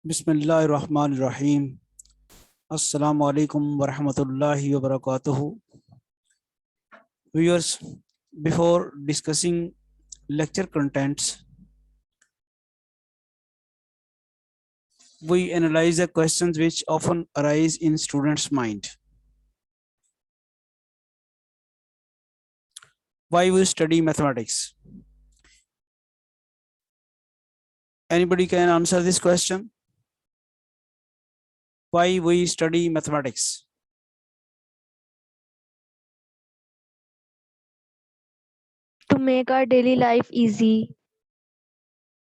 बिस्मिल्लाहिर्रहमानिर्रहीम। अस्सलामु अलैकुम वरहमतुल्लाहि वबरकातुहू। Viewers, before discussing lecture contents, we analyze the questions which often arise in students' mind. Why we study mathematics? Anybody can answer this question? Why we study mathematics? To make our daily life easy.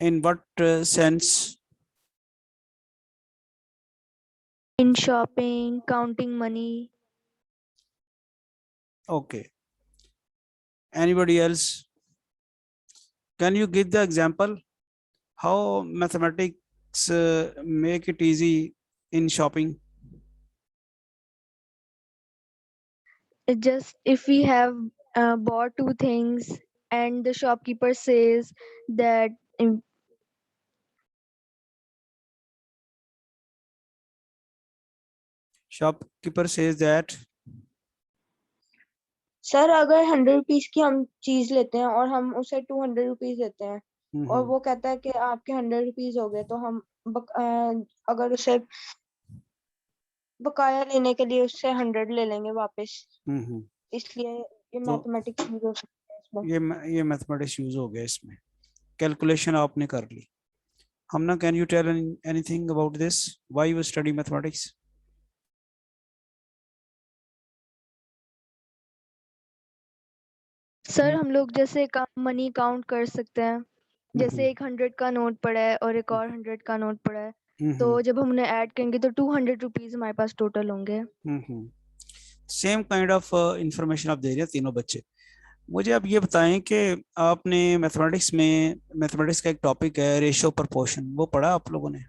In what sense? In shopping, counting money. Okay. Anybody else? Can you give the example how mathematics make it easy in shopping? Just if we have bought two things and the shopkeeper says that Shopkeeper says that sir अगर 100 rupees की हम चीज लेते हैं और हम उसे 200 rupees देते हैं और वो कहता है कि आपके 100 रुपीज हो गए, तो हम अगर उसे बकाया लेने के लिए उससे 100 ले लेंगे वापस। इसलिए ये मैथमेटिक्स यूज हो सकता है इसमें। ये मैथमेटिक्स यूज हो गया इसमें। कैलकुलेशन आपने कर ली। Hamna, can you tell anything about this? Why you study mathematics? Sir हम लोग जैसे मनी काउंट कर सकते हैं। जैसे एक 100 का नोट पड़ा है और एक और 100 का नोट पड़ा है, तो जब हम उन्हें ऐड करेंगे तो 200 रुपीज हमारे पास टोटल होंगे। सेम काइंड ऑफ इंफॉर्मेशन आप दे रहे हैं तीनों बच्चे। मुझे आप ये बताएं कि आपने मैथमेटिक्स का एक टॉपिक है रेशियो प्रोपोर्शन, वो पढ़ा आप लोगों ने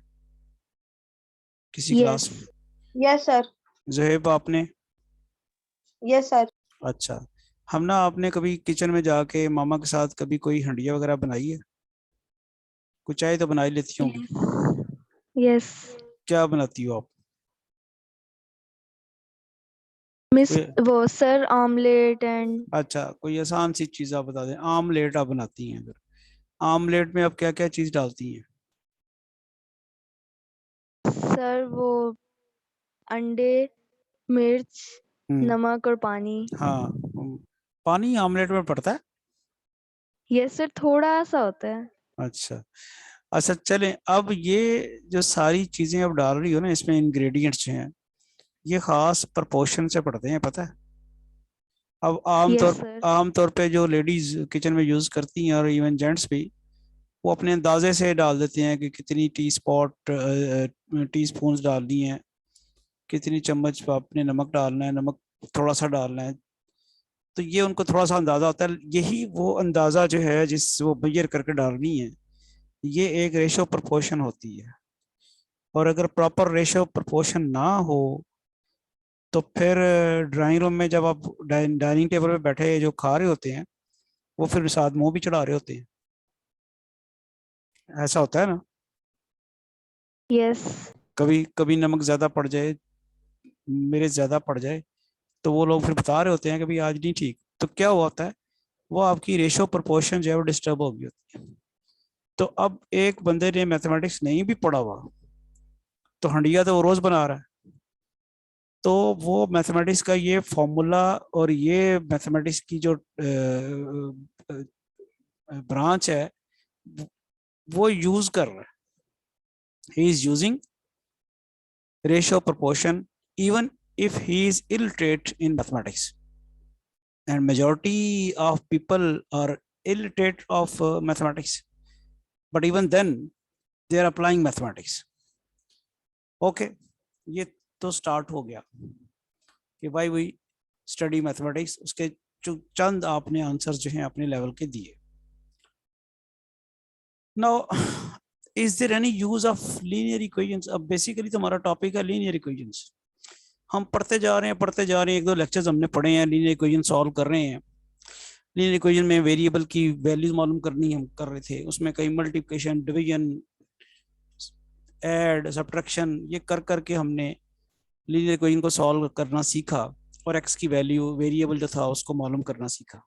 किसी क्लास में? Yes sir. ज़ोहेब आपने? Yes sir. अच्छा, हमना आपने कभी किचन में जाके मामा के साथ कभी कोई हंडिया वगैरह बनाई है? कुछ चाय तो बना ही लेती होंगी। यस। क्या बनाती हो आप? मिस वो सर ऑमलेट एंड। अच्छा, कोई आसान सी चीज आप बता दें। आमलेट आप बनाती हैं, अगर आमलेट में आप क्या क्या चीज डालती हैं? सर वो अंडे, मिर्च, नमक और पानी। हाँ, पानी आमलेट में पड़ता है? यस सर, थोड़ा सा होता है। अच्छा अच्छा, चलें। अब ये जो सारी चीजें आप डाल रही हो ना, इसमें इंग्रेडिएंट्स जो हैं ये खास प्रोपोर्शन से पड़ते हैं, पता है? अब आमतौर पे जो लेडीज किचन में यूज करती हैं और इवन जेंट्स भी, वो अपने अंदाजे से डाल देते हैं कि कितनी टी स्पून डालनी है, कितनी चम्मच आपने नमक डालना है, नमक थोड़ा सा डालना है। तो ये उनको थोड़ा सा अंदाजा होता है। यही वो अंदाजा जो है जिस वो मेजर करके डालनी है, ये एक रेशो प्रोपोर्शन होती है। और अगर प्रॉपर रेशो प्रोपोर्शन ना हो तो फिर ड्राइंग रूम में जब आप डाइनिंग टेबल पे बैठे जो खा रहे होते हैं, वो फिर साथ मुंह भी चढ़ा रहे होते हैं। ऐसा होता है ना? यस। कभी कभी नमक ज्यादा पड़ जाए, मेरे ज्यादा पड़ जाए, तो वो लोग फिर बता रहे होते हैं कि भाई आज नहीं ठीक। तो क्या हुआ होता है, वो आपकी रेशो प्रोपोर्शन जो है वो डिस्टर्ब हो गई होती है। तो अब एक बंदे ने मैथमेटिक्स नहीं भी पढ़ा हुआ, तो हंडिया तो वो रोज बना रहा है, तो वो मैथमेटिक्स का ये फॉर्मूला और ये मैथमेटिक्स की जो ब्रांच है वो यूज कर रहा है। He is using ratio proportion even if he is illiterate in mathematics, and majority of people are illiterate of mathematics, but even then they are applying mathematics. Okay, ये तो start हो गया कि भाई वी स्टडी मैथमेटिक्स। उसके चंद आपने answer जो हैं अपने लेवल के दिए। Now is there any use of linear equations? अब बेसिकली तो हमारा टॉपिक है लीनियर इक्वेशंस। हम पढ़ते जा रहे हैं, एक दो लेक्चर्स हमने पढ़े हैं, लीनियर इक्वेशन सॉल्व कर रहे हैं। लीनियर इक्वेशन में वेरिएबल की वैल्यूज मालूम करनी हम कर रहे थे, उसमें कई मल्टीप्लिकेशन, डिवीजन, ऐड, सब्ट्रैक्शन, ये कर करके हमने लीनियर इक्वेशन को सॉल्व करना सीखा और एक्स की वैल्यू वेरिएबल जो था उसको मालूम करना सीखा।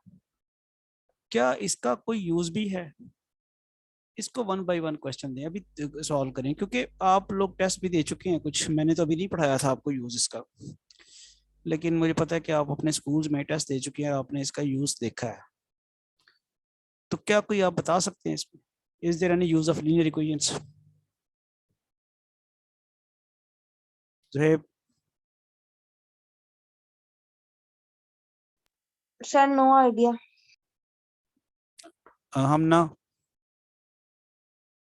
क्या इसका कोई यूज भी है? इसको वन बाय वन क्वेश्चन दें, अभी सॉल्व करें, क्योंकि आप लोग टेस्ट भी दे चुके हैं कुछ, मैंने तो अभी नहीं पढ़ाया था आपको यूज इसका, लेकिन मुझे पता है कि आप अपने स्कूल्स में टेस्ट दे चुके हैं, आपने इसका यूज देखा है। तो क्या कोई आप बता सकते हैं इसमें, is there any use of linear equations? Zoheb? Sir no idea. हम ना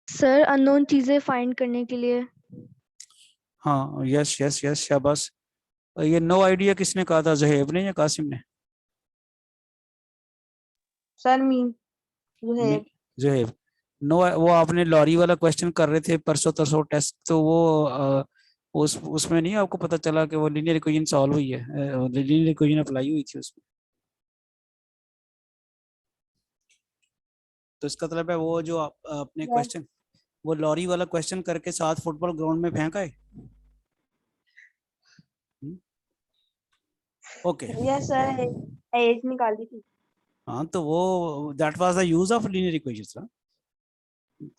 सर अननोन चीजें फाइंड करने के लिए। हाँ, यस यस यस, शाबाश। ये नो आइडिया किसने कहा था, जहेब ने या कासिम ने? सर मी जोहेब। जहेब। नो, वो आपने लॉरी वाला क्वेश्चन कर रहे थे परसों तरसों टेस्ट, तो वो उसमें नहीं आपको पता चला कि वो लीनियर इक्वेशन सॉल्व हुई है, लीनियर इक्वेशन अप्लाई हुई थी उसमें। तो इसका मतलब है वो जो अपने क्वेश्चन, वो लॉरी वाला क्वेश्चन करके साथ फुटबॉल ग्राउंड में फेंका है। ओके। यस सर, एज निकाली थी। हाँ, तो वो that was the use of linear equations ना,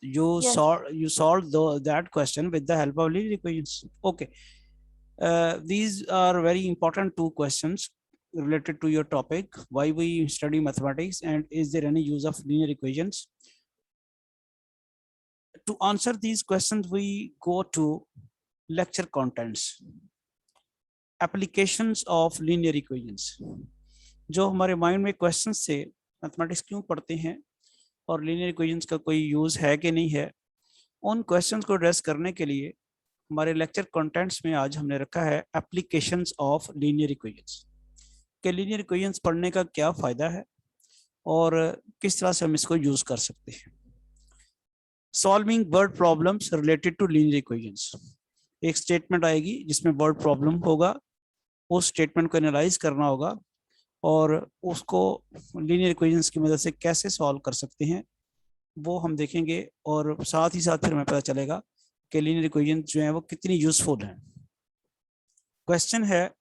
yes. you solved that question with the help of linear equations. Okay, these are very important two questions related to your topic, why we study mathematics and is there any use of linear equations. To answer these questions we go to lecture contents, applications of linear equations. जो हमारे mind में questions थे, mathematics क्यों पढ़ते हैं और linear equations का कोई यूज है कि नहीं है, उन क्वेश्चंस को एड्रेस करने के लिए हमारे लेक्चर कंटेंट्स में आज हमने रखा है एप्लीकेशंस ऑफ लीनियर इक्वेशंस, कि लीनियर इक्वेशंस पढ़ने का क्या फ़ायदा है और किस तरह से हम इसको यूज कर सकते हैं। Solving word problems related to linear equations, एक स्टेटमेंट आएगी जिसमें वर्ड प्रॉब्लम होगा, उस स्टेटमेंट को एनालाइज करना होगा और उसको लीनियर इक्वेशंस की मदद से कैसे सॉल्व कर सकते हैं वो हम देखेंगे, और साथ ही साथ फिर हमें पता चलेगा कि लीनियर इक्वेशन जो है वो कितनी यूजफुल है। क्वेश्चन है,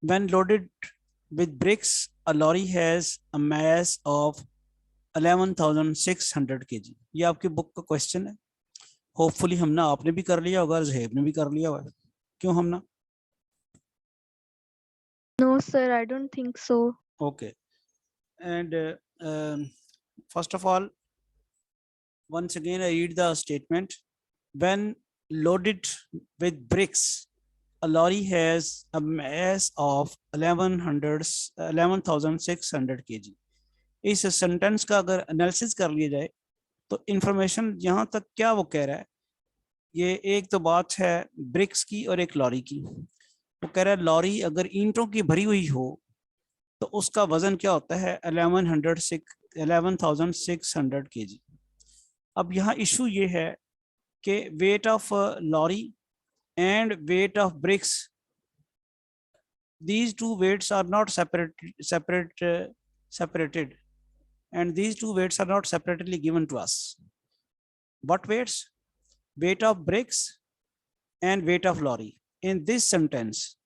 when loaded with bricks a lorry has a mass of 11,600 kg। ये आपकी बुक का क्वेश्चन है, होपफुली हमना आपने भी कर लिया होगा, जहेब ने भी कर लिया होगा, क्यों Hamna? No sir, I don't think so. Okay, and first of all once again I read the statement. When loaded with bricks, a lorry has a mass of 11,600 kg। इस सेंटेंस का अगर एनालिसिस कर लिया जाए तो इंफॉर्मेशन यहाँ तक क्या वो कह रहा है, ये एक तो बात है ब्रिक्स की और एक लॉरी की। वो कह रहा है लॉरी अगर ईंटों की भरी हुई हो तो उसका वजन क्या होता है, 11,600 kg। अब यहाँ इशू ये है कि weight of lorry and weight of bricks, these two weights are not separated, and these two weights are not separately given to us. What weights? Weight of bricks and weight of lorry in this sentence.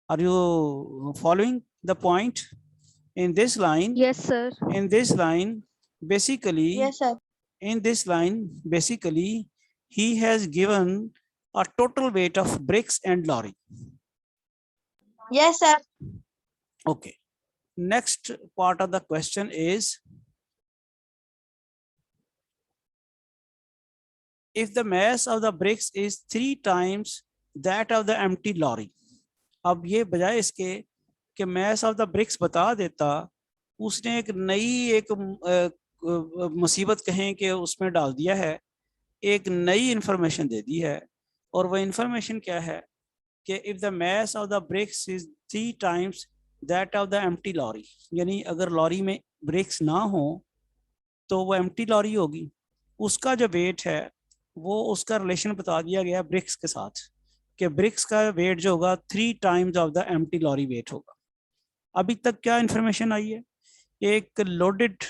Are you following the point? In this line, yes sir. in this line basically, yes sir. in this line basically he has given a total weight of bricks and lorry. Yes, sir. Okay. Next part of the question is, if the mass of the bricks is 3 times that of the empty lorry. अब ये बजाय इसके कि mass of the bricks बता देता, उसने एक नई एक मुसीबत कहें कि उसमें डाल दिया है, एक नई इंफॉर्मेशन दे दी है, और वह इंफॉर्मेशन क्या है कि if the mass of the bricks is 3 times that of the empty lorry, यानी अगर लॉरी में ब्रिक्स ना हो तो वो एम्प्टी लॉरी होगी, उसका जो वेट है वो उसका रिलेशन बता दिया गया ब्रिक्स के साथ कि ब्रिक्स का वेट जो होगा 3 times of the empty lorry weight होगा। अभी तक क्या इंफॉर्मेशन आई है, एक loaded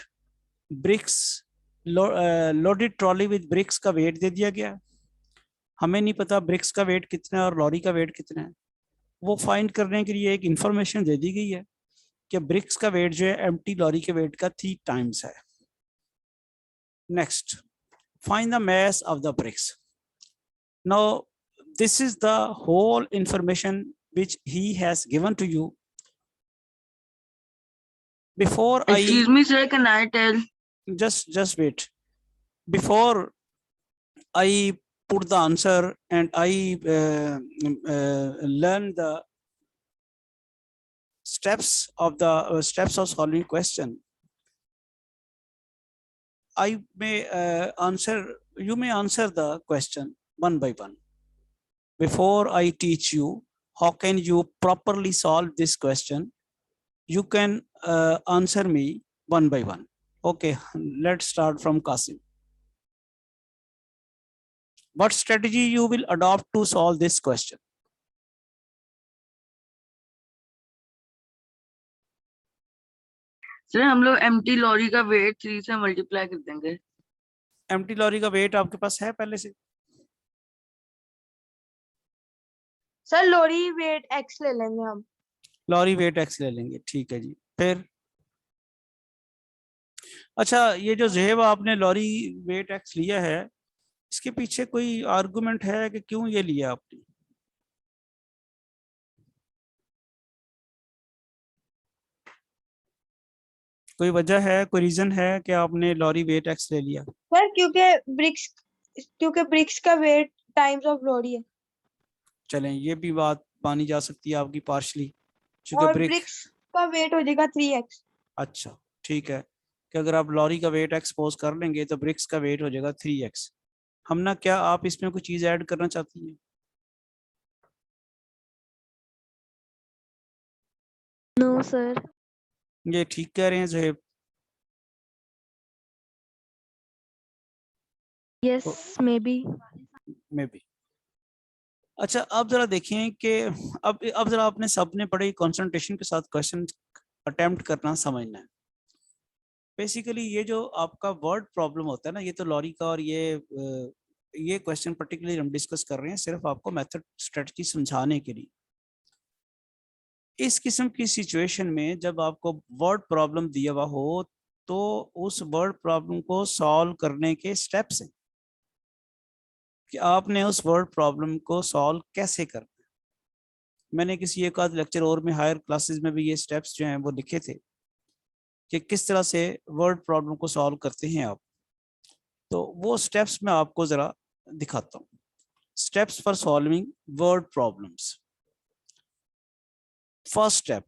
bricks loaded trolley with bricks का वेट दे दिया गया, हमें नहीं पता ब्रिक्स का वेट कितना है और लॉरी का वेट कितना है। वो फाइंड करने के लिए एक इंफॉर्मेशन दे दी गई है कि ब्रिक्स का वेट जो है एम्प्टी लॉरी के वेट का 3 टाइम्स है। Next, find the mass of the bricks. Now this is the whole information which he has given to you. Before Excuse me, sir, can I tell? Just wait. Before I put the answer and I learn the steps of solving question, I may you may answer the question one by one. Before I teach you how can you properly solve this question, you can answer me one by one. Okay, let's start from Qasim. What strategy you will adopt to solve this question? Sir हम लोग empty lorry का wait 3 से multiply कर देंगे। Empty lorry का wait आपके पास है पहले से? सर लॉरी वेट एक्स ले लेंगे हम। लॉरी वेट एक्स ले लेंगे, ठीक है जी। फिर अच्छा, ये जो ज़ेब आपने लॉरी वेट एक्स लिया है, इसके पीछे कोई आर्गुमेंट है कि क्यों ये लिया आपने? कोई वजह है, कोई रीजन है कि आपने लॉरी वेट एक्स ले लिया? सर क्योंकि ब्रिक्स का वेट टाइम्स ऑफ लॉरी है। चलें, ये भी बात मानी जा सकती है आपकी पार्शली, और ब्रिक्स का वेट हो जाएगा 3x। अच्छा, ठीक है कि अगर आप लॉरी का वेट एक्सपोज कर लेंगे तो ब्रिक्स का वेट हो जाएगा 3x। हम ना, क्या आप इसमें कोई चीज ऐड करना चाहती हैं? No sir. ये ठीक कह रहे हैं ज़हेब? Yes, may be. अच्छा, अब जरा देखें कि अब जरा आपने सबने बड़े कंसंट्रेशन के साथ क्वेश्चन अटेम्प्ट करना समझना है। बेसिकली ये जो आपका वर्ड प्रॉब्लम होता है ना, ये तो लॉरी का, और ये क्वेश्चन पर्टिकुलरली हम डिस्कस कर रहे हैं सिर्फ आपको मेथड स्ट्रेटजी समझाने के लिए। इस किस्म की सिचुएशन में जब आपको वर्ड प्रॉब्लम दिया हुआ हो तो उस वर्ड प्रॉब्लम को सॉल्व करने के स्टेप्स हैं कि आपने उस वर्ड प्रॉब्लम को सॉल्व कैसे करना है। मैंने किसी एक आध लेक्चर और में, हायर क्लासेस में भी ये स्टेप्स जो हैं वो लिखे थे कि किस तरह से वर्ड प्रॉब्लम को सॉल्व करते हैं आप। तो वो स्टेप्स मैं आपको ज़रा दिखाता हूँ। Steps for solving word problems. First step,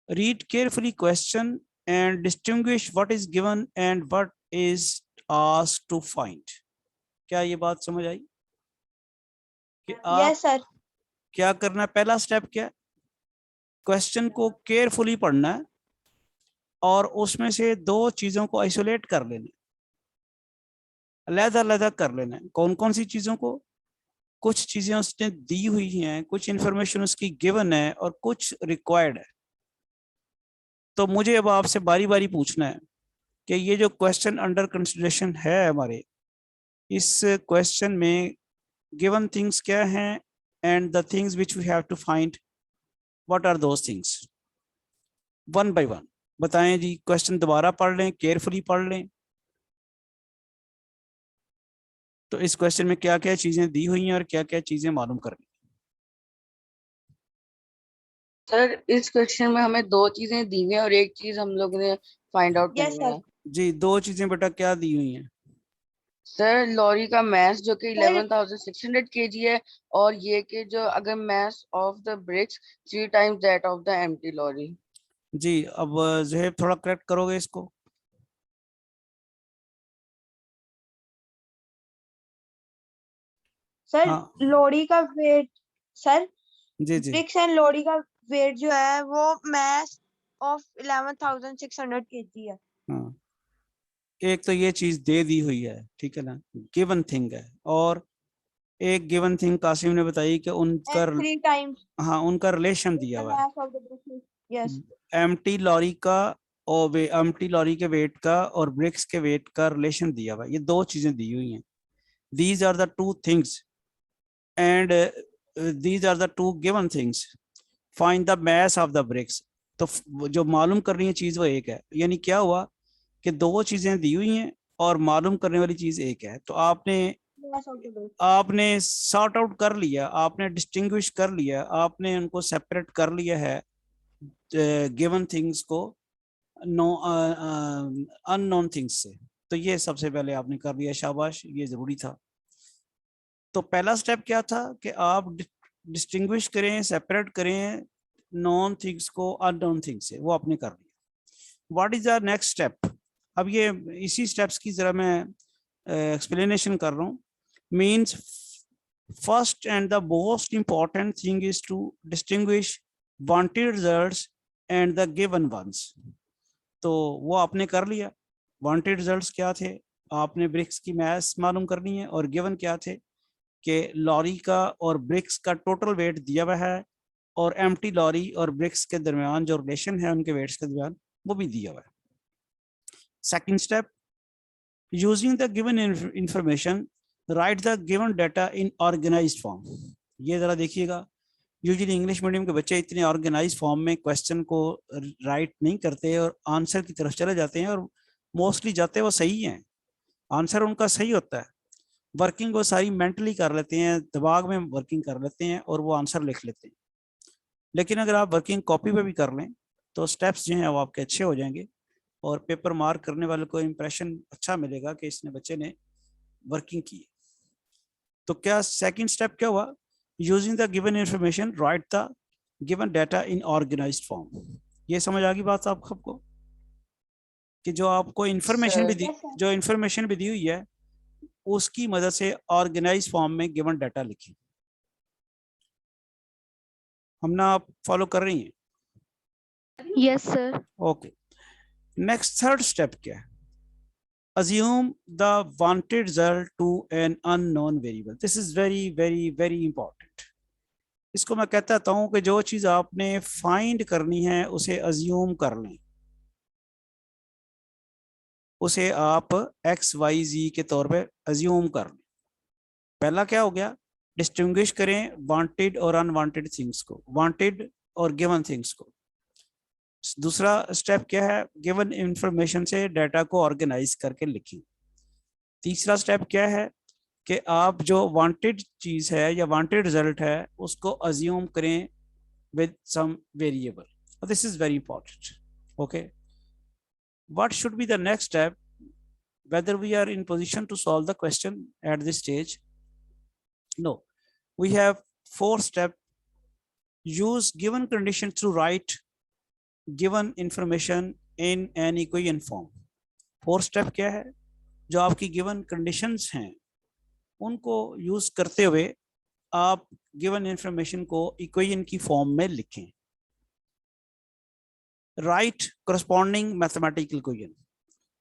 read carefully question and distinguish what is given and what is asked to find. क्या ये बात समझ आई कि आप यस सर। क्या करना है? पहला स्टेप क्या है? क्वेश्चन को केयरफुली पढ़ना है और उसमें से दो चीजों को आइसोलेट कर लेना, अलग-अलग कर लेना है। कौन कौन सी चीजों को? कुछ चीजें उसने दी हुई हैं, कुछ इंफॉर्मेशन उसकी गिवन है और कुछ रिक्वायर्ड है। तो मुझे अब आपसे बारी बारी पूछना है कि ये जो क्वेश्चन अंडर कंसिडरेशन है हमारे, इस क्वेश्चन में गिवन थिंग्स क्या हैं and the things which we have to find, what are those things? One by one बताएं जी। क्वेश्चन दोबारा पढ़ लें, केयरफुली पढ़ लें। तो इस क्वेश्चन में क्या क्या चीजें दी हुई हैं और क्या क्या चीजें मालूम करनी? सर इस क्वेश्चन में हमें 2 चीजें दी हुई हैं और एक चीज हम लोग ने फाइंड आउट यस करनी है। सर। जी, 2 चीजें बेटा क्या दी हुई हैं? सर लॉरी का मैस जो कि सर 11,600 kg है, और ये कि जो अगर mass of the bricks 3 times that of the empty lorry. जी, अब ज़हेब थोड़ा करेक्ट करोगे इसको? सर हाँ लॉरी का वेट, सर जी जी, ब्रिक्स एंड लॉरी का वेट जो है वो मैस ऑफ 11,600 kg है। हाँ, एक तो ये चीज दे दी हुई है, ठीक है ना, गिवन थिंग है। और एक गिवन थिंग कासिम ने बताई कि उनका, एंड 3 टाइम्स हाँ, उनका रिलेशन दिया द हुआ है mass of the bricks. Yes. Empty lorry का और एम्प्टी लॉरी के वेट का और ब्रिक्स के वेट का रिलेशन दिया हुआ है। ये 2 चीजें दी हुई हैं। These are the 2 things and these are the two given things. Find the mass of the bricks. तो जो मालूम कर रही है चीज वो एक है, यानी क्या हुआ कि दो चीजें दी हुई हैं और मालूम करने वाली चीज एक है। तो आपने सॉर्ट आउट कर लिया, आपने डिस्टिंग्विश कर लिया, आपने उनको सेपरेट कर लिया है गिवन थिंग्स को अननोन थिंग्स से। तो ये सबसे पहले आपने कर लिया, शाबाश, ये जरूरी था। तो पहला स्टेप क्या था कि आप डिस्टिंग्विश करें, सेपरेट करें नॉन थिंग्स को अननोन थिंग्स से, वो आपने कर लिया। What is the next step? अब ये इसी स्टेप्स की जरा मैं एक्सप्लेनेशन कर रहा हूँ। Means first and the most important thing is to distinguish wanted results and the given ones. तो वो आपने कर लिया। वांटेड रिजल्ट्स क्या थे? आपने ब्रिक्स की मास मालूम करनी है, और गिवन क्या थे कि लॉरी का और ब्रिक्स का टोटल वेट दिया हुआ है, और एम्प्टी लॉरी और ब्रिक्स के दरमियान जो रिलेशन है उनके वेट्स के दरमियान वो भी दिया हुआ है। Second step, using the given information write the given data in organised form. ये जरा देखिएगा, यूजुअली इंग्लिश मीडियम के बच्चे इतने ऑर्गेनाइज फॉर्म में क्वेश्चन को राइट नहीं करते और आंसर की तरफ चले जाते हैं, और मोस्टली जाते वो सही हैं, आंसर उनका सही होता है, वर्किंग वो सारी मेंटली कर लेते हैं, दिमाग में वर्किंग कर लेते हैं और वो आंसर लिख लेते हैं। लेकिन अगर आप वर्किंग कॉपी पे भी कर लें तो स्टेप्स जो हैं वो आपके अच्छे हो जाएंगे, और पेपर मार्क करने वाले को इम्प्रेशन अच्छा मिलेगा कि इसने बच्चे ने वर्किंग की। तो क्या सेकंड स्टेप क्या हुआ? Using the given information write the given data in organised form. ये समझ आ गई बात आप सबको कि जो आपको इंफॉर्मेशन भी दी, जो इंफॉर्मेशन भी दी हुई है उसकी मदद से ऑर्गेनाइज फॉर्म में गिवन डाटा लिखी। हम ना आप फॉलो कर रही हैं? Yes sir. Okay, next third step क्या है? assume the wanted result to an unknown variable. This is very very very important. इसको मैं कहता हूं कि जो चीज आपने फाइंड करनी है उसे अज्यूम कर लें, उसे आप XYZ के तौर पे अज्यूम कर लें। पहला क्या हो गया? डिस्टिंग्विश करें वांटेड और अनवांटेड थिंग्स को, वांटेड और गिवन थिंग्स को। दूसरा स्टेप क्या है? गिवन इंफॉर्मेशन से डाटा को ऑर्गेनाइज करके लिखें। तीसरा स्टेप क्या है कि आप जो वांटेड चीज है या वांटेड रिजल्ट है उसको अज्यूम करें with some variable. This is very important. Okay, what should be the next step whether we are in position to solve the question at this stage? No, we have 4 steps. Use given condition to write given information in an equation form. 4 step क्या है? जो आपकी given conditions हैं उनको use करते हुए आप given information को इक्वेशन की फॉर्म में लिखें। Right corresponding mathematical equation.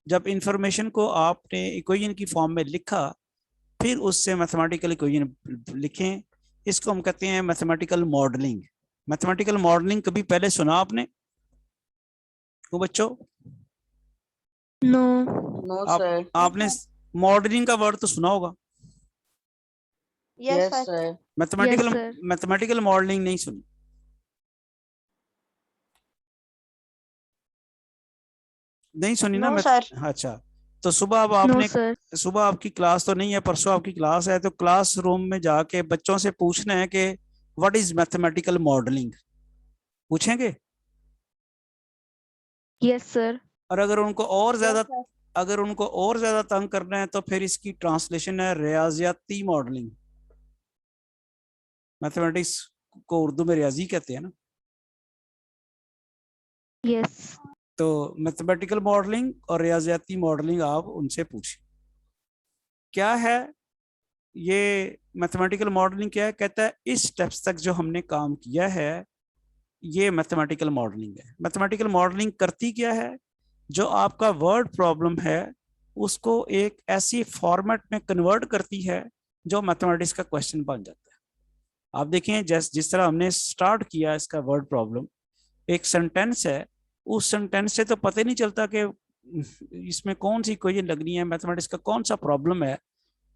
जब इंफॉर्मेशन को आपने इक्वेशन की फॉर्म में लिखा फिर उससे मैथमेटिकल इक्वेशन लिखें। इसको हम कहते हैं मैथमेटिकल मॉडलिंग। मैथमेटिकल मॉडलिंग कभी पहले सुना आपने वो बच्चों? No no sir. आपने मॉडलिंग का वर्ड तो सुना होगा? Yes sir. मैथमेटिकल मॉडलिंग नहीं सुनी? नहीं सुनी ना? अच्छा, तो सुबह अब आपने सुबह आपकी क्लास तो नहीं है, परसों आपकी क्लास है, तो क्लासरूम में जाके बच्चों से पूछना है कि व्हाट इज मैथमेटिकल मॉडलिंग। पूछेंगे? Yes sir. और अगर उनको और ज्यादा तंग करना है तो फिर इसकी ट्रांसलेशन है रियाजियाती मॉडलिंग। मैथमेटिक्स को उर्दू में रियाजी कहते हैं ना? यस। तो मैथमेटिकल मॉडलिंग और रियाजियाती मॉडलिंग आप उनसे पूछें क्या है ये मैथमेटिकल मॉडलिंग क्या है। कहता है इस स्टेप्स तक जो हमने काम किया है ये मैथमेटिकल मॉडलिंग है। मैथमेटिकल मॉडलिंग करती क्या है? जो आपका वर्ड प्रॉब्लम है उसको एक ऐसी फॉर्मेट में कन्वर्ट करती है जो मैथमेटिक्स का क्वेश्चन बन जाता है। आप देखें जिस तरह हमने स्टार्ट किया इसका वर्ड प्रॉब्लम, एक सेंटेंस है, उस सेंटेंस से तो पता ही नहीं चलता कि इसमें कौन सी इक्वेशन लगनी है, मैथमेटिक्स का कौन सा प्रॉब्लम है,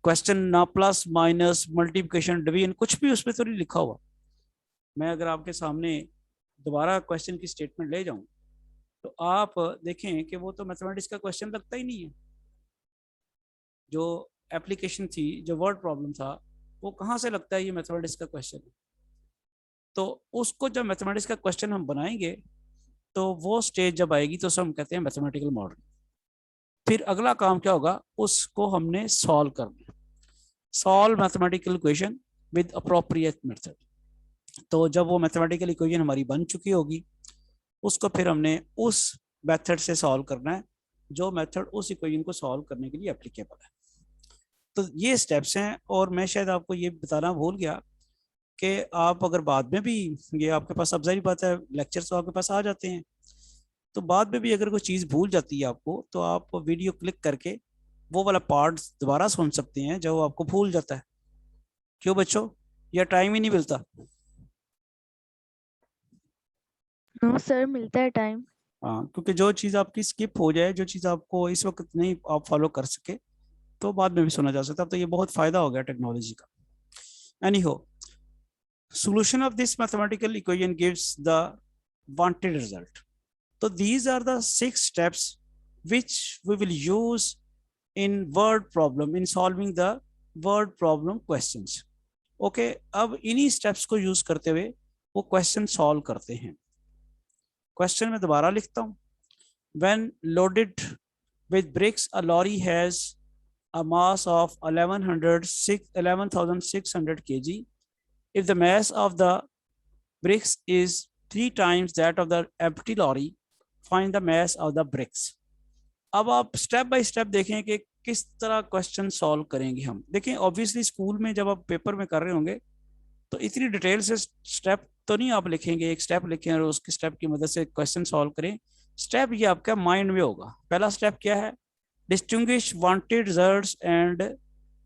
क्वेश्चन ना प्लस माइनस मल्टीप्लिकेशन डिवीजन कुछ भी उसमें तो नहीं लिखा हुआ। मैं अगर आपके सामने दोबारा क्वेश्चन की स्टेटमेंट ले जाऊं तो आप देखें कि वो तो मैथमेटिक्स का क्वेश्चन लगता ही नहीं है। जो एप्लीकेशन थी, जो वर्ड प्रॉब्लम था, वो कहाँ से लगता है ये मैथमेटिक्स का क्वेश्चन है। तो उसको जब मैथमेटिक्स का क्वेश्चन हम बनाएंगे तो वो स्टेज जब आएगी तो उसे हम कहते हैं मैथमेटिकल मॉडल। फिर अगला काम क्या होगा, उसको हमने सॉल्व करना, solve mathematical equation with appropriate method. तो जब वो मैथमेटिकल इक्वेशन हमारी बन चुकी होगी उसको फिर हमने उस मेथड से सॉल्व करना है जो मेथड उस इक्वेशन को सॉल्व करने के लिए एप्लीकेबल है। तो ये स्टेप्स हैं। और मैं शायद आपको ये बताना भूल गया कि आप अगर बाद में भी, ये आपके पास अब जाहिर बात है लेक्चर्स तो आपके पास आ जाते हैं, तो बाद में भी अगर कोई चीज़ भूल जाती है आपको तो आप वीडियो क्लिक करके वो वाला पार्ट दोबारा सुन सकते हैं जो आपको भूल जाता है। क्यों बच्चों, या टाइम ही नहीं मिलता? नो सर, मिलता है टाइम। हाँ, क्योंकि जो चीज़ आपकी स्किप हो जाए, जो चीज़ आपको इस वक्त नहीं आप फॉलो कर सके, तो बाद में भी सुना जा सकता है। तो ये बहुत फायदा हो गया टेक्नोलॉजी का। एनीहो, solution of this mathematical equation gives the wanted result. So these are the 6 steps which we will use in word problem, in solving the word problem questions. Okay, अब इन्हीं steps को use करते हुए वो question solve करते हैं। Question में दोबारा लिखता हूँ। When loaded with bricks, a lorry has a mass of 11,600 kg. If the mass of the bricks is 3 times that of the empty lorry, find the mass of the bricks. अब आप step by step देखें कि किस तरह question solve करेंगे हम। देखें, obviously school में जब आप पेपर में कर रहे होंगे तो इतनी डिटेल से स्टेप तो नहीं आप लिखेंगे, एक स्टेप लिखें और उसके स्टेप की मदद से क्वेश्चन सॉल्व करें। स्टेप ये आपका माइंड में होगा। पहला स्टेप क्या है, distinguish wanted results and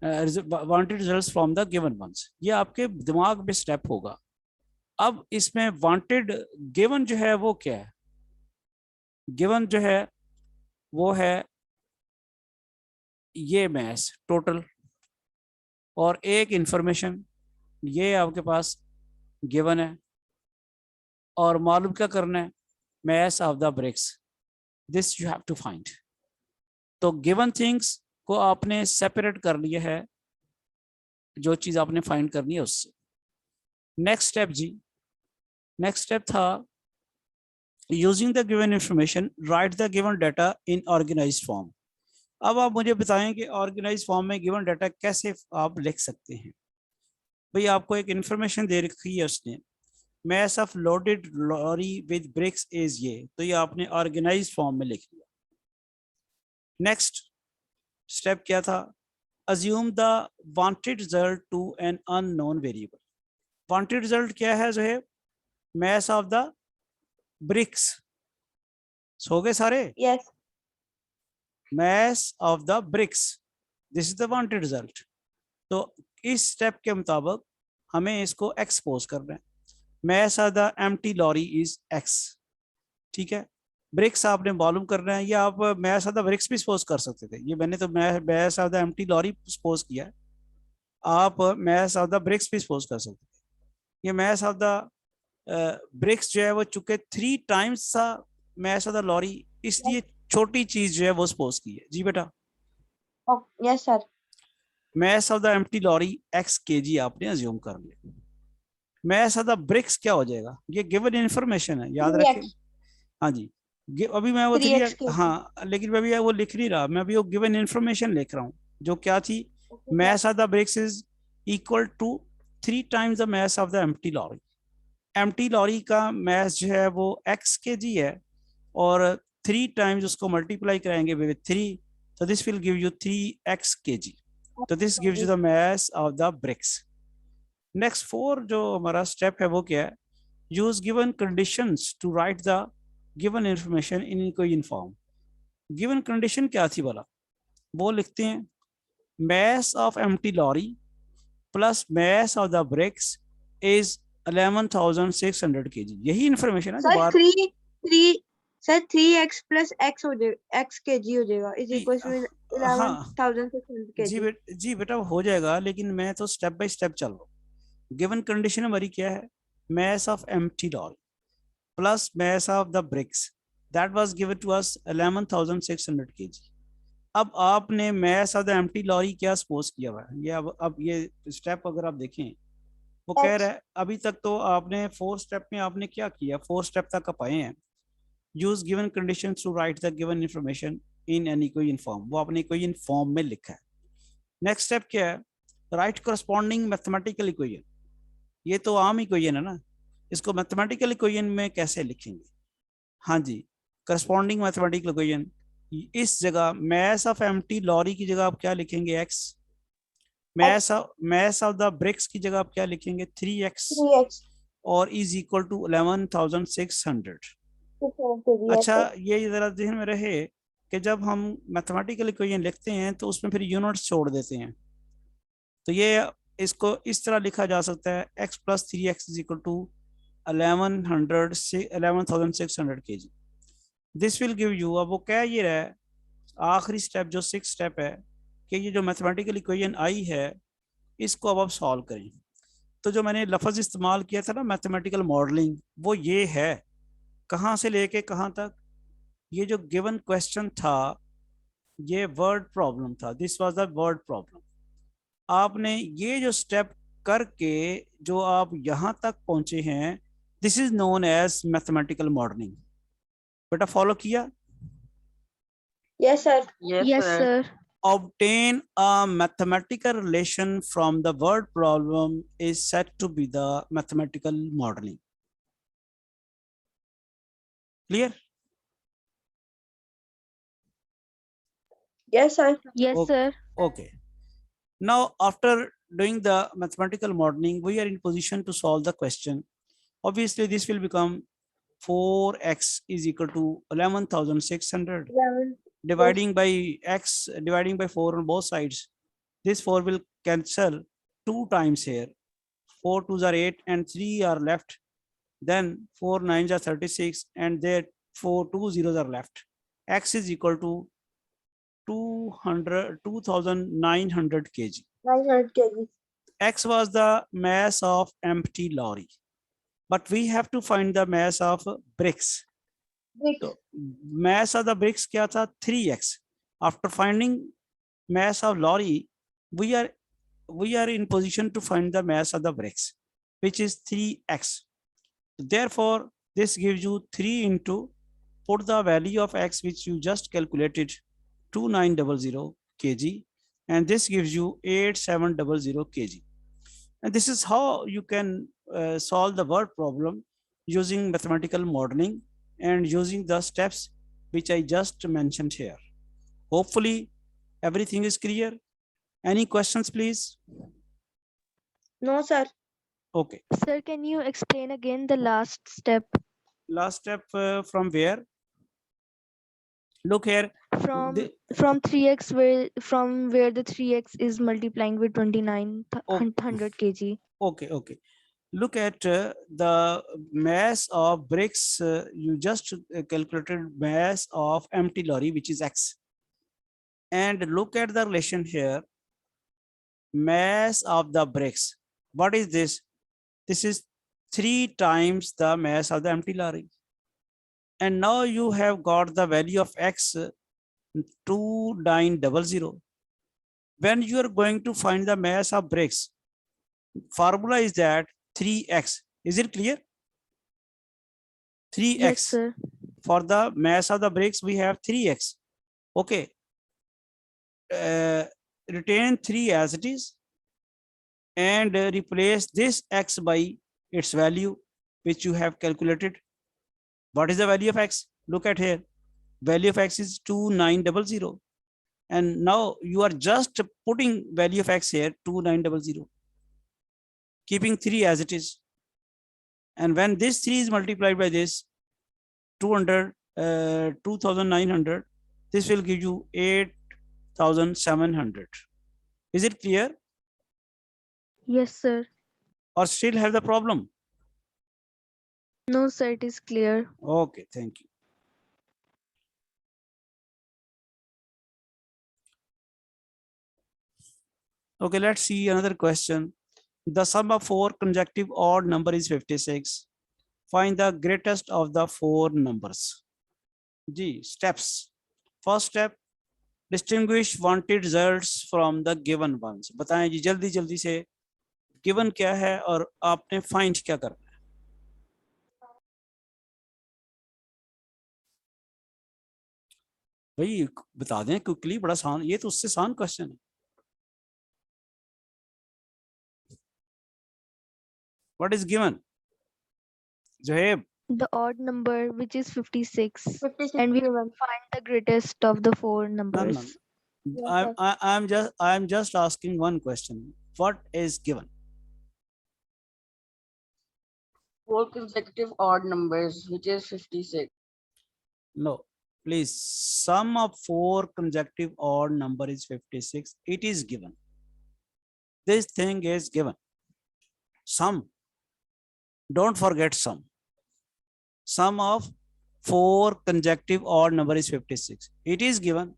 wanted results from the given ones. ये आपके दिमाग में स्टेप होगा। अब इसमें वांटेड गिवन जो है वो क्या है, गिवन जो है वो है ये मैथ्स टोटल और एक इंफॉर्मेशन, ये आपके पास गिवन है। और मालूम क्या करना है, maths of the bricks, this you have to find. तो गिवन थिंग्स को आपने सेपरेट कर लिया है, जो चीज आपने फाइंड करनी है उससे। नेक्स्ट स्टेप जी, नेक्स्ट स्टेप था using the given information write the given data in organised form. अब आप मुझे बताएं कि ऑर्गेनाइज्ड फॉर्म में गिवन डाटा कैसे आप लिख सकते हैं। भाई आपको एक इंफॉर्मेशन दे रखी है उसने, mass of loaded lorry with bricks is ये, तो ये आपने ऑर्गेनाइज्ड फॉर्म में लिख लिया। नेक्स्ट स्टेप क्या था, assume the wanted result to an unknown variable. Wanted result क्या है जो है, mass of the bricks। सो गए सारे? Yes. Mass of the bricks, this is the wanted result। तो इस स्टेप के मुताबिक हमें इसको एक्सपोज करना है। mass of the empty lorry is x, ठीक है। ब्रिक्स आपने मालूम करना है, या आप मैस ऑफ द ब्रिक्स भी सपोज कर सकते थे। ये मैंने तो mass of the empty lorry suppose किया है, आप मैस ऑफ द ब्रिक्स भी सपोज कर सकते थे। ये मैस ऑफ द ब्रिक्स जो है वो चूंकि 3 टाइम्स था मैस ऑफ द लॉरी, इसलिए छोटी चीज जो है वो सपोज की है। जी बेटा? Yes sir. Mass of the empty lorry x kg आपने अज्यूम कर लिया। मैस ऑफ द ब्रिक्स क्या हो जाएगा, ये गिवन इंफॉर्मेशन है, याद रखें। हाँ जी, अभी मैं वो 3 हाँ, लेकिन मैं अभी वो लिख नहीं रहा, मैं अभी वो गिवन इंफॉर्मेशन लिख रहा हूँ जो क्या थी, mass of the bricks is equal to 3 times the mass of the empty lorry. Empty lorry का मैस जो है वो x kg है और 3 टाइम्स उसको मल्टीप्लाई कराएंगे विद 3, तो this will give you 3x kg। तो this gives you the mass of the bricks. Next 4 जो हमारा स्टेप है वो क्या है, use given conditions to write the given information in equation form. Given condition क्या थी वाला, वो लिखते हैं mass of empty lorry plus mass of the bricks is 11,600 kg। यही इंफॉर्मेशन है जो बार सर 3x प्लस x हो जाएगा, x kg हो जाएगा इज इक्वल टू हाँ 11,600 जी kg। जी बेटा हो जाएगा, लेकिन मैं तो स्टेप बाय स्टेप चल रहा हूँ। गिवन कंडीशन हमारी क्या है, mass of empty lorry plus mass of the bricks that was given to us 11,600 kg। अब आपने mass of the empty lorry क्या सपोज किया हुआ है, ये अब ये स्टेप अगर आप देखें, वो कह रहा x है अभी तक तो आपने 4 स्टेप में आपने क्या किया, 4 स्टेप तक आप आए हैं। Use given conditions to write the given information in an equation form, वो आपने इक्वेशन फॉर्म में लिखा है। नेक्स्ट स्टेप क्या है, राइट करस्पॉन्डिंग मैथमेटिकल इक्वेशन। ये तो आम इक्वेशन है ना, इसको मैथमेटिकल इक्वेशन में कैसे लिखेंगे। हाँ जी, करस्पॉन्डिंग मैथमेटिकल इक्वेशन, इस जगह मैस ऑफ एम्प्टी लॉरी की जगह आप क्या लिखेंगे, x। Mass of the bricks की जगह आप क्या लिखेंगे, 3x, 3x और इज इक्वल टू 11,600। 600 kg। अच्छा, ये जरा ध्यान में रहे कि जब हम मैथमेटिकल इक्वेशन लिखते हैं तो उसमें फिर यूनिट्स छोड़ देते हैं, तो ये इसको इस तरह लिखा जा सकता है, x plus 3x is equal to 11,600 kg। This will give you, अब वो कह ये रहा है आखिरी स्टेप जो 6 स्टेप है, कि ये जो मैथमेटिकल इक्वेशन आई है इसको अब आप सॉल्व करें। तो जो मैंने लफ्ज़ इस्तेमाल किया था ना मैथमेटिकल मॉडलिंग, वो ये है, कहाँ से लेके कहाँ तक। ये जो गिवन क्वेश्चन था ये वर्ड प्रॉब्लम था, this was the word problem. आपने ये जो स्टेप करके जो आप यहाँ तक पहुंचे हैं, this is known as mathematical modelling. बेटा फॉलो किया? Yes sir. Yes, sir. Obtain a mathematical relation from the word problem is said to be the mathematical modeling. Clear? Yes sir। Yes, Okay. sir. Okay. Now, after doing the mathematical modeling, we are in position to solve the question. Obviously, this will become 4x is equal to 11,600. 11 Dividing by x, dividing by 4 on both sides. This 4 will cancel 2 times here. 4 2s are 8 and 3 are left. Then 4 9s are 36 and there 4 2 zeros are left. X is equal to 2,900 kg. 900 kg। X was the mass of empty lorry, but we have to find the mass of bricks. Bricks। So mass of the bricks क्या था, 3x. After finding mass of lorry, we are in position to find the mass of the bricks, which is 3x. Therefore, this gives you 3 into, put the value of x which you just calculated, 2900 kg, and this gives you 8700 kg. And this is how you can solve the word problem using mathematical modeling and using the steps which I just mentioned here. Hopefully everything is clear. Any questions, please? No sir। Okay. Sir, can you explain again the last step? Last step from where? Look here. From 3x, from where the 3x is multiplying with 2900 kg. Okay, okay. Look at the mass of bricks. You just calculated mass of empty lorry, which is x. And look at the relation here. Mass of the bricks. What is this? This is 3 times the mass of the empty lorry. And now you have got the value of x, 2900. When you are going to find the mass of bricks, formula is that 3x. Is it clear? 3x. Yes, sir. For the mass of the bricks, we have 3x. Okay. Retain 3 as it is and replace this x by its value, which you have calculated. What is the value of x? Look at here. Value of x is 2900. And now you are just putting value of x here, 2900, keeping 3 as it is. And when this 3 is multiplied by this 2,900, this will give you 8,700. Is it clear? Yes, sir. Or still have the problem? No, sir, it is clear. Okay, thank you. Okay, let's see another question. The sum of four consecutive odd number is 56. Find the greatest of the four numbers. G. Steps. First step, distinguish wanted results from the given ones. बताएं जी जल्दी जल्दी से given क्या है और आपने find क्या करना है. भाई बता दें क्विकली, बड़ा आसान, ये तो उससे आसान क्वेश्चन है. What is given? Zohaib. The odd number, which is 56, 56 and we given. find the greatest of the four No, numbers. no. I'm just asking one question. What is given? Four consecutive odd numbers, which is 56. No, please. Sum of four consecutive odd number is 56. It is given. This thing is given. Sum. Don't forget sum. Sum of four consecutive odd number is 56. It is given.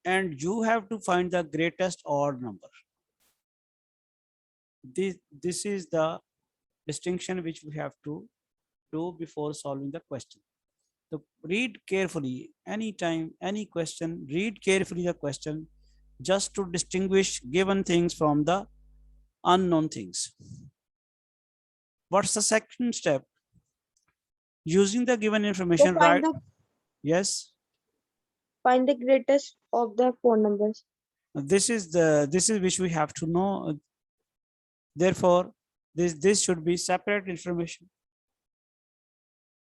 And you have to find the greatest odd number. This is the distinction which we have to do before solving the question. So read carefully, anytime, any question, read carefully the question just to distinguish given things from the unknown things. What's the second step? Using the given information, So right? Yes. Find the greatest of the four numbers. This is which we have to know. Therefore, this should be separate information.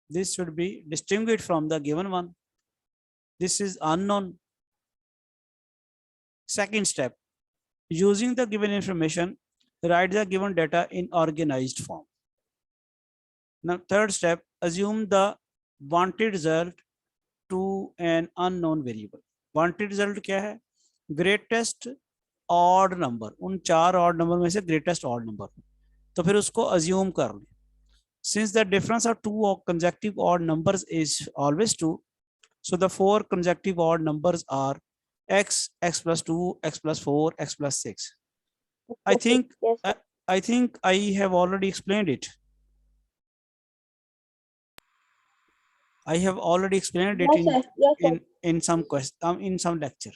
This should be distinguished from the given one. This is unknown. Second step, using the given information, write the given data in organized form. Now, third step, assume the wanted result to an unknown variable. Wanted result क्या है? Greatest odd number. उन चार odd number में से greatest odd number. तो फिर उसको assume कर लें. Since the difference of two consecutive odd numbers is always 2, so the four consecutive odd numbers are x, x plus 2, x plus 4, x plus 6. I think I have already explained it. I have already explained it in some question, in some lecture.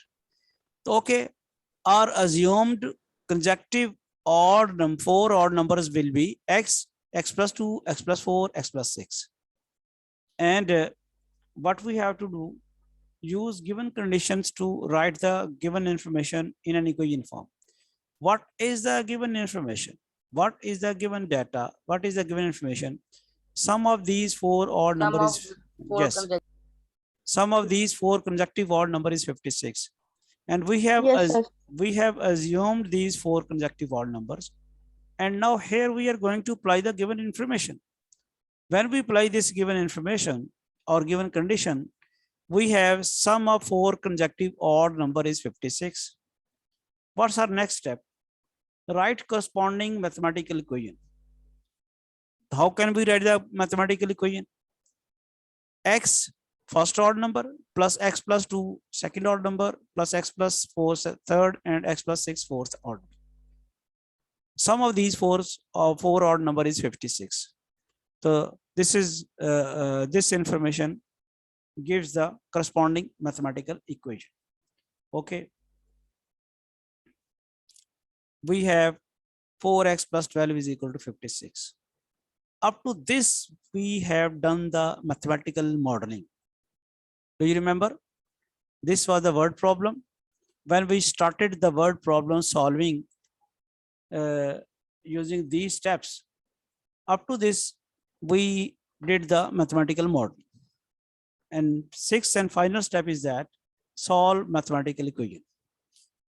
So, okay, our assumed consecutive odd four odd numbers will be x, x plus 2, x plus 4, x plus 6. And what we have to do, use given conditions to write the given information in an equation form. What is the given information? What is the given data? What is the given information? Sum of these four odd numbers is, yes. Sum of these four consecutive odd number is 56. And we have assumed these four consecutive odd numbers. And now here we are going to apply the given information. When we apply this given information or given condition, we have sum of four consecutive odd number is 56. What's our next step? Write corresponding mathematical equation. How can we write the mathematical equation? X first odd number plus x plus 2 second odd number plus x plus 4 third and x plus 6 fourth odd. Sum of these four odd number is 56. So this is this information gives the corresponding mathematical equation. Okay. We have 4x plus 12 is equal to 56. Up to this, we have done the mathematical modeling. Do you remember? This was the word problem. When we started the word problem solving using these steps, up to this, we did the mathematical model. And sixth and final step is that solve mathematical equation.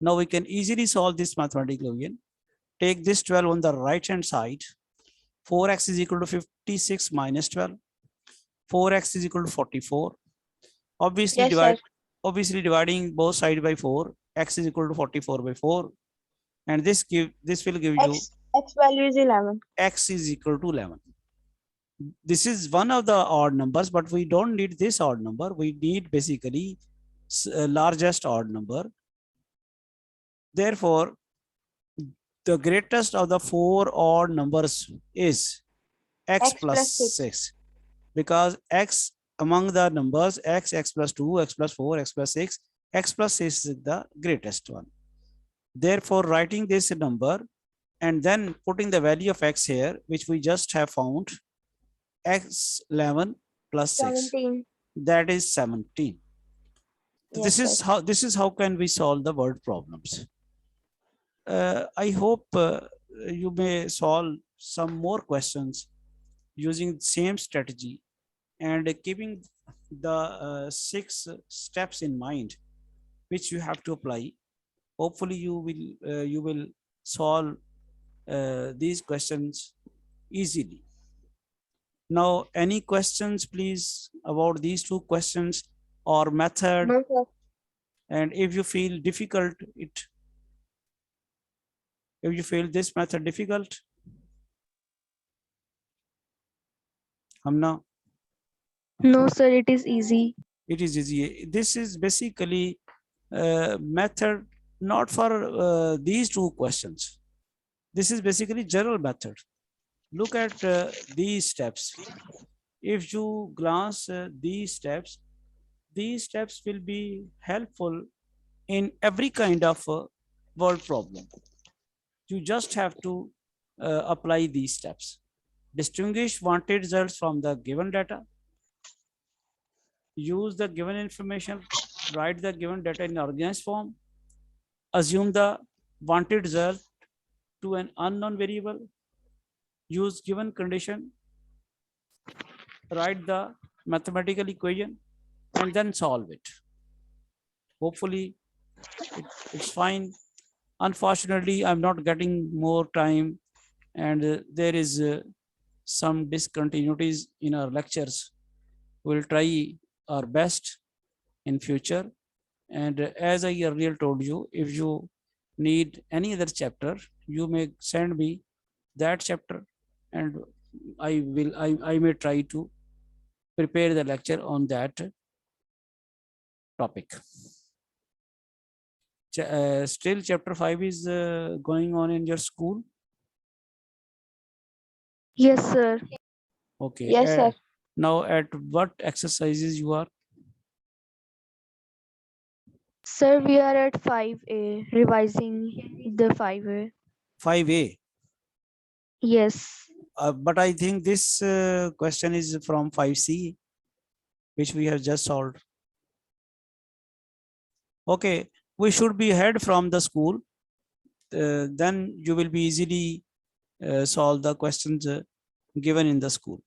Now we can easily solve this mathematical equation. Take this 12 on the right hand side. 4x is equal to 56 minus 12. 4x is equal to 44. Obviously, dividing both sides by 4. X is equal to 44 by 4. And this will give you x value is 11. X is equal to 11. This is one of the odd numbers, but we don't need this odd number. We need basically largest odd number. Therefore, the greatest of the 4 odd numbers is x plus 6, because x among the numbers x, x plus 2, x plus 4, x plus 6, x plus 6 is the greatest one. Therefore, writing this number and then putting the value of x here, which we just have found, x11 plus 6, 17. that is 17. Yes, this is how can we solve the word problems. I hope you may solve some more questions using the same strategy and keeping the 6 steps in mind which you have to apply. Hopefully you will solve these questions easily. Now, any questions please about these 2 questions or method? No, sir. And if you feel difficult, if you feel this method difficult, Hamna? No, sir, it is easy. It is easy. This is basically method not for these 2 questions. This is basically general method. Look at these steps. If you glance these steps will be helpful in every kind of word problem. You just have to apply these steps. Distinguish wanted results from the given data. Use the given information, write the given data in organized form. Assume the wanted result to an unknown variable. Use given condition, write the mathematical equation, and then solve it. Hopefully it's fine. Unfortunately, I'm not getting more time, and there is some discontinuities in our lectures. We'll try our best in future. And as I earlier told you, if you need any other chapter, you may send me that chapter, and I may try to prepare the lecture on that topic. Still chapter 5 is going on in your school? Yes, sir. Okay. Yes, sir. Now at what exercises you are? Sir, we are at 5A, revising the 5A. 5A. Yes. But I think this question is from 5C, which we have just solved. Okay, we should be ahead from the school. Then you will be easily solve the questions given in the school.